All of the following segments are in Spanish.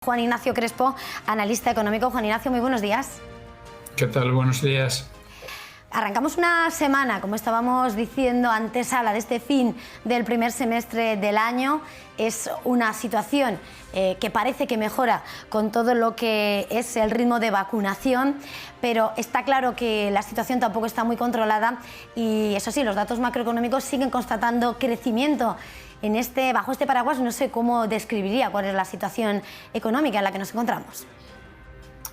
Juan Ignacio Crespo, analista económico. Juan Ignacio, muy buenos días. ¿Qué tal? Buenos días. Arrancamos una semana, como estábamos diciendo, antesala de este fin del primer semestre del año. Es una situación que parece que mejora con todo lo que es el ritmo de vacunación, pero está claro que la situación tampoco está muy controlada y, eso sí, los datos macroeconómicos siguen constatando crecimiento. Bajo este paraguas no sé cómo describiría cuál es la situación económica en la que nos encontramos.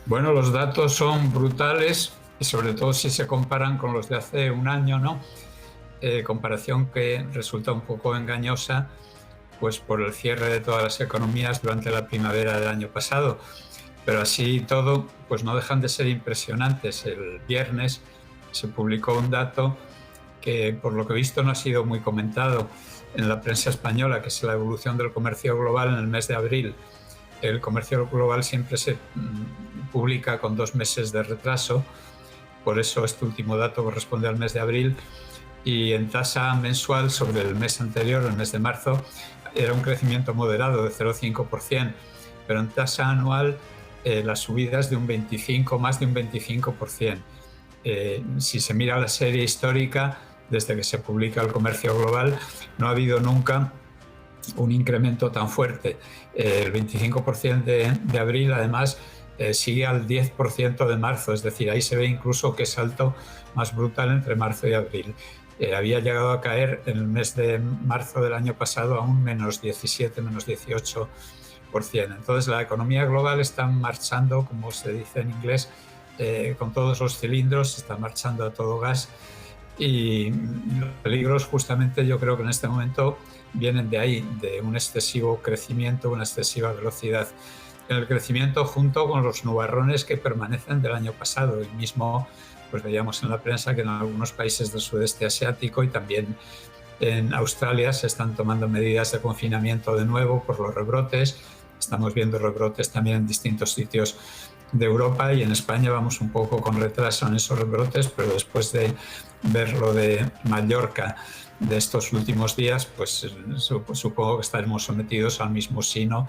Bueno, los datos son brutales y sobre todo si se comparan con los de hace un año, ¿no? Comparación que resulta un poco engañosa, pues por el cierre de todas las economías durante la primavera del año pasado. Pero así todo, pues no dejan de ser impresionantes. El viernes se publicó un dato que, por lo que he visto, no ha sido muy comentado en la prensa española, que es la evolución del comercio global en el mes de abril. El comercio global siempre se publica con 2 meses de retraso, por eso este último dato corresponde al mes de abril, y en tasa mensual sobre el mes anterior, el mes de marzo, era un crecimiento moderado de 0,5%, pero en tasa anual la subida es de un 25, más de un 25%. Si se mira la serie histórica, desde que se publica el comercio global, no ha habido nunca un incremento tan fuerte. El 25% de abril, además, sigue al 10% de marzo, es decir, ahí se ve incluso qué salto más brutal entre marzo y abril. Había llegado a caer en el mes de marzo del año pasado a un menos 17, menos 18%. Entonces la economía global está marchando, como se dice en inglés, con todos los cilindros, está marchando a todo gas. Y los peligros, justamente, yo creo que en este momento vienen de ahí, de un excesivo crecimiento, una excesiva velocidad en el crecimiento, junto con los nubarrones que permanecen del año pasado. Y mismo, pues veíamos en la prensa que en algunos países del sudeste asiático y también en Australia se están tomando medidas de confinamiento de nuevo por los rebrotes. Estamos viendo rebrotes también en distintos sitios de Europa, y en España vamos un poco con retraso en esos rebrotes, pero después de ver lo de Mallorca de estos últimos días, pues supongo que estaremos sometidos al mismo sino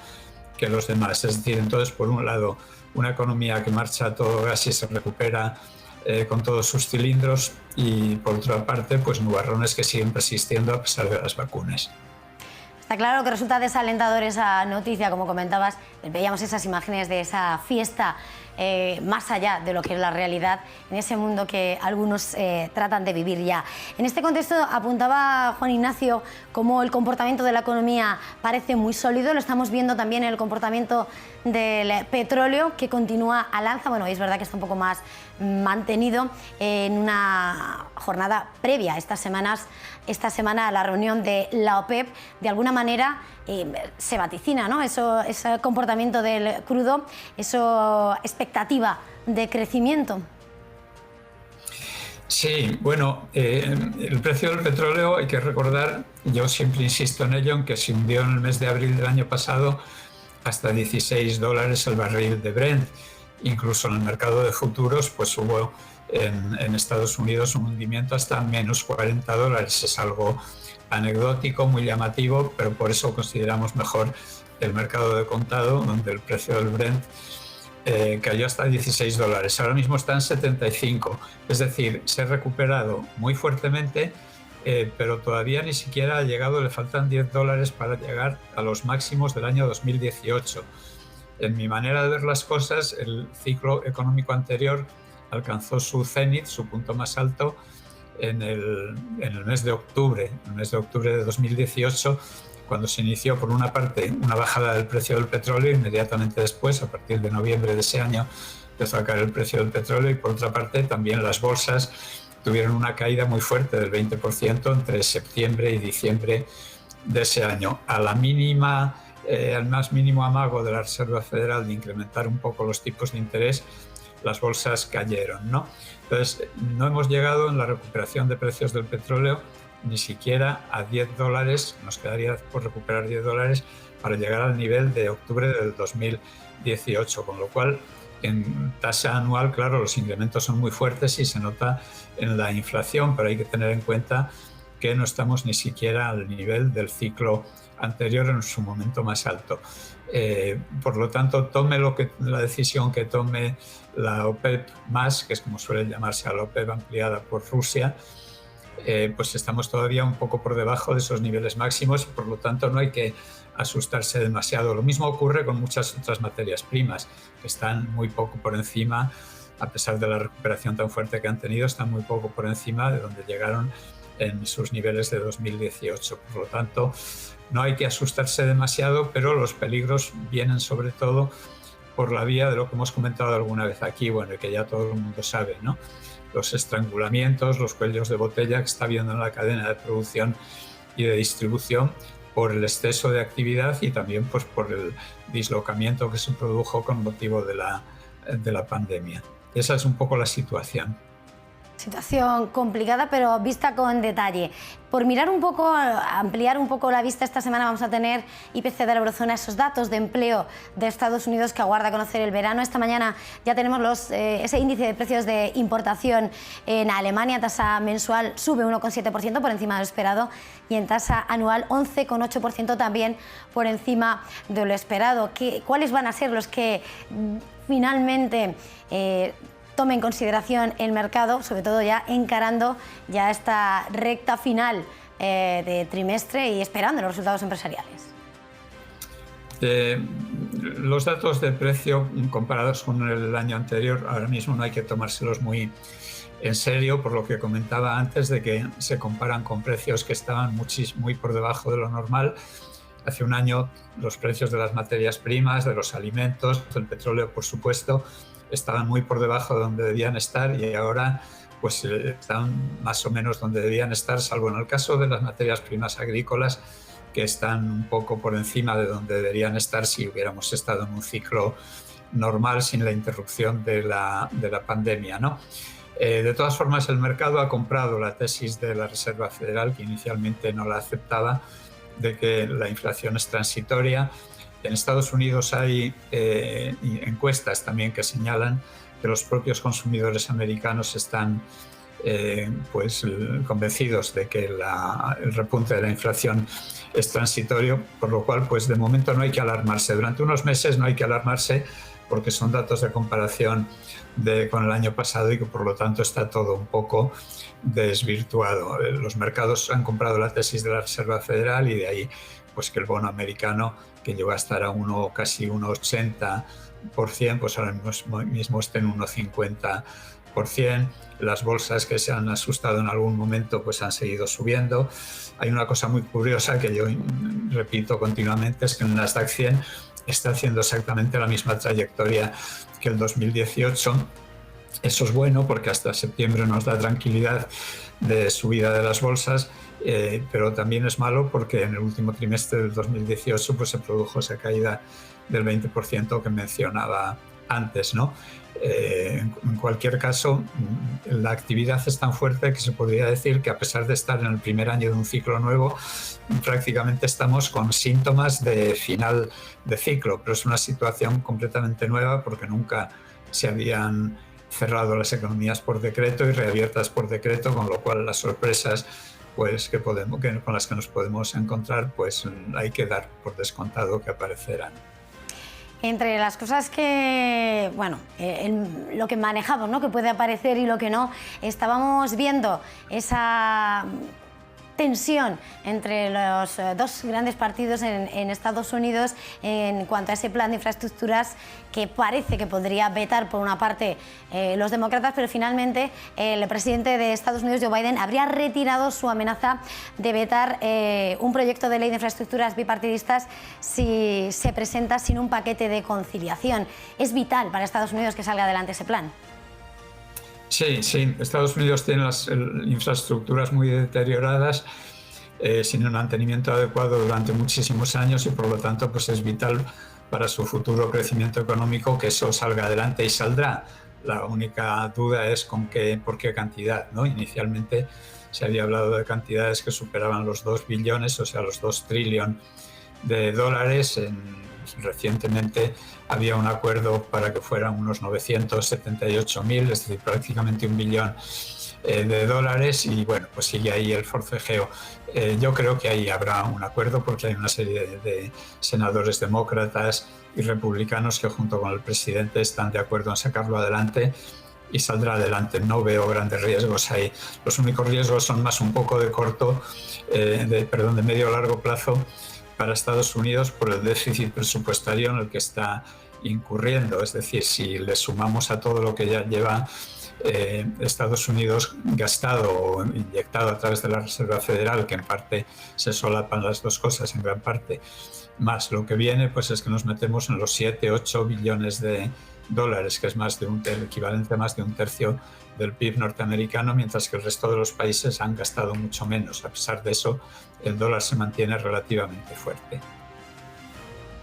que los demás. Es decir, entonces, por un lado, una economía que marcha a todo gas y se recupera con todos sus cilindros, y por otra parte, pues nubarrones que siguen persistiendo a pesar de las vacunas. Está claro que resulta desalentador esa noticia, como comentabas. Veíamos esas imágenes de esa fiesta más allá de lo que es la realidad, en ese mundo que algunos tratan de vivir ya. En este contexto apuntaba Juan Ignacio cómo el comportamiento de la economía parece muy sólido. Lo estamos viendo también en el comportamiento del petróleo, que continúa al alza. Bueno, es verdad que está un poco más mantenido en una jornada previa esta semana a la reunión de la OPEP. De alguna manera se vaticina, ¿no? Ese comportamiento del crudo, esa expectativa de crecimiento. Sí, bueno, el precio del petróleo, hay que recordar, yo siempre insisto en ello, en que se hundió en el mes de abril del año pasado hasta $16 el barril de Brent. Incluso en el mercado de futuros, pues hubo en Estados Unidos un hundimiento hasta menos $40. Es algo anecdótico, muy llamativo, pero por eso consideramos mejor el mercado de contado, donde el precio del Brent cayó hasta $16. Ahora mismo está en 75, es decir, se ha recuperado muy fuertemente, pero todavía ni siquiera ha llegado, le faltan $10 para llegar a los máximos del año 2018. En mi manera de ver las cosas, el ciclo económico anterior alcanzó su cenit, su punto más alto, en el mes de octubre, de 2018, cuando se inició, por una parte, una bajada del precio del petróleo. Inmediatamente después, a partir de noviembre de ese año, empezó a caer el precio del petróleo, y por otra parte también las bolsas tuvieron una caída muy fuerte del 20% entre septiembre y diciembre de ese año. A la mínima, al más mínimo amago de la Reserva Federal de incrementar un poco los tipos de interés, las bolsas cayeron, ¿no? Entonces, no hemos llegado en la recuperación de precios del petróleo ni siquiera a $10. Nos quedaría por recuperar $10 para llegar al nivel de octubre del 2018, con lo cual, en tasa anual, claro, los incrementos son muy fuertes y se nota en la inflación, pero hay que tener en cuenta que no estamos ni siquiera al nivel del ciclo anterior en su momento más alto. Por lo tanto, tome la decisión que tome la OPEP+, que es como suele llamarse a la OPEP ampliada por Rusia, pues estamos todavía un poco por debajo de esos niveles máximos y por lo tanto no hay que asustarse demasiado. Lo mismo ocurre con muchas otras materias primas, que están muy poco por encima, a pesar de la recuperación tan fuerte que han tenido, están muy poco por encima de donde llegaron en sus niveles de 2018. Por lo tanto, no hay que asustarse demasiado, pero los peligros vienen sobre todo por la vía de lo que hemos comentado alguna vez aquí, bueno, y que ya todo el mundo sabe, ¿no? Los estrangulamientos, los cuellos de botella que está habiendo en la cadena de producción y de distribución por el exceso de actividad y también pues, por el dislocamiento que se produjo con motivo de la pandemia. Esa es un poco la situación. Situación complicada, pero vista con detalle. Por mirar un poco, ampliar un poco la vista, esta semana vamos a tener IPC de la eurozona, esos datos de empleo de Estados Unidos que aguarda conocer el verano. Esta mañana ya tenemos ese índice de precios de importación en Alemania, tasa mensual sube 1,7% por encima de lo esperado y en tasa anual 11,8% también por encima de lo esperado. ¿Cuáles van a ser los que finalmente tome en consideración el mercado, sobre todo ya encarando ya esta recta final de trimestre y esperando los resultados empresariales? Los datos de precio comparados con el año anterior ahora mismo no hay que tomárselos muy en serio, por lo que comentaba antes de que se comparan con precios que estaban muy por debajo de lo normal. Hace un año los precios de las materias primas, de los alimentos, del petróleo por supuesto, estaban muy por debajo de donde debían estar y ahora pues están más o menos donde debían estar, salvo en el caso de las materias primas agrícolas, que están un poco por encima de donde deberían estar si hubiéramos estado en un ciclo normal sin la interrupción de la pandemia, ¿no? De todas formas, el mercado ha comprado la tesis de la Reserva Federal, que inicialmente no la aceptaba, de que la inflación es transitoria. En Estados Unidos hay encuestas también que señalan que los propios consumidores americanos están pues, convencidos de que el repunte de la inflación es transitorio, por lo cual pues, de momento no hay que alarmarse. Durante unos meses no hay que alarmarse porque son datos de comparación con el año pasado y que por lo tanto está todo un poco desvirtuado. Los mercados han comprado la tesis de la Reserva Federal y de ahí pues, que el bono americano, que llegó a estar a casi 1,80%, pues ahora mismo está en 1,50%. Las bolsas que se han asustado en algún momento pues han seguido subiendo. Hay una cosa muy curiosa que yo repito continuamente, es que el Nasdaq 100 está haciendo exactamente la misma trayectoria que el 2018. Eso es bueno porque hasta septiembre nos da tranquilidad de subida de las bolsas, pero también es malo porque en el último trimestre del 2018 pues, se produjo esa caída del 20% que mencionaba antes, ¿no? En cualquier caso, la actividad es tan fuerte que se podría decir que a pesar de estar en el primer año de un ciclo nuevo, prácticamente estamos con síntomas de final de ciclo, pero es una situación completamente nueva porque nunca se habían cerrado las economías por decreto y reabiertas por decreto, con lo cual las sorpresas pues, con las que nos podemos encontrar, pues hay que dar por descontado que aparecerán. Entre las cosas que, bueno, lo que manejamos, ¿no?, que puede aparecer y lo que no, estábamos viendo esa tensión entre los dos grandes partidos en Estados Unidos en cuanto a ese plan de infraestructuras que parece que podría vetar por una parte los demócratas, pero finalmente el presidente de Estados Unidos, Joe Biden, habría retirado su amenaza de vetar un proyecto de ley de infraestructuras bipartidistas si se presenta sin un paquete de conciliación. Es vital para Estados Unidos que salga adelante ese plan. Sí, Estados Unidos tiene las infraestructuras muy deterioradas, sin un mantenimiento adecuado durante muchísimos años y por lo tanto pues es vital para su futuro crecimiento económico que eso salga adelante y saldrá. La única duda es por qué cantidad, ¿no? Inicialmente se había hablado de cantidades que superaban los 2 billones, o sea, los 2 trillones de dólares. Recientemente había un acuerdo para que fueran unos 978.000, es decir, prácticamente 1 billón de dólares y bueno, pues sigue ahí el forcejeo. Yo creo que ahí habrá un acuerdo porque hay una serie de senadores demócratas y republicanos que junto con el presidente están de acuerdo en sacarlo adelante y saldrá adelante. No veo grandes riesgos ahí. Los únicos riesgos son más un poco de de medio a largo plazo para Estados Unidos por el déficit presupuestario en el que está incurriendo. Es decir, si le sumamos a todo lo que ya lleva Estados Unidos gastado o inyectado a través de la Reserva Federal, que en parte se solapan las dos cosas, en gran parte, más lo que viene, pues es que nos metemos en los 7-8 billones de dólares, que es el equivalente a más de un tercio del PIB norteamericano, mientras que el resto de los países han gastado mucho menos. A pesar de eso, el dólar se mantiene relativamente fuerte.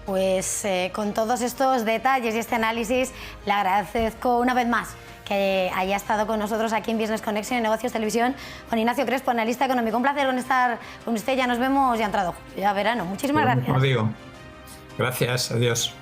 Pues con todos estos detalles y este análisis, le agradezco una vez más que haya estado con nosotros aquí en Business Connection y Negocios Televisión con Ignacio Crespo, analista económico. Un placer estar con usted. Ya nos vemos, ya ha entrado ya verano. Muchísimas gracias. Como digo, gracias, adiós.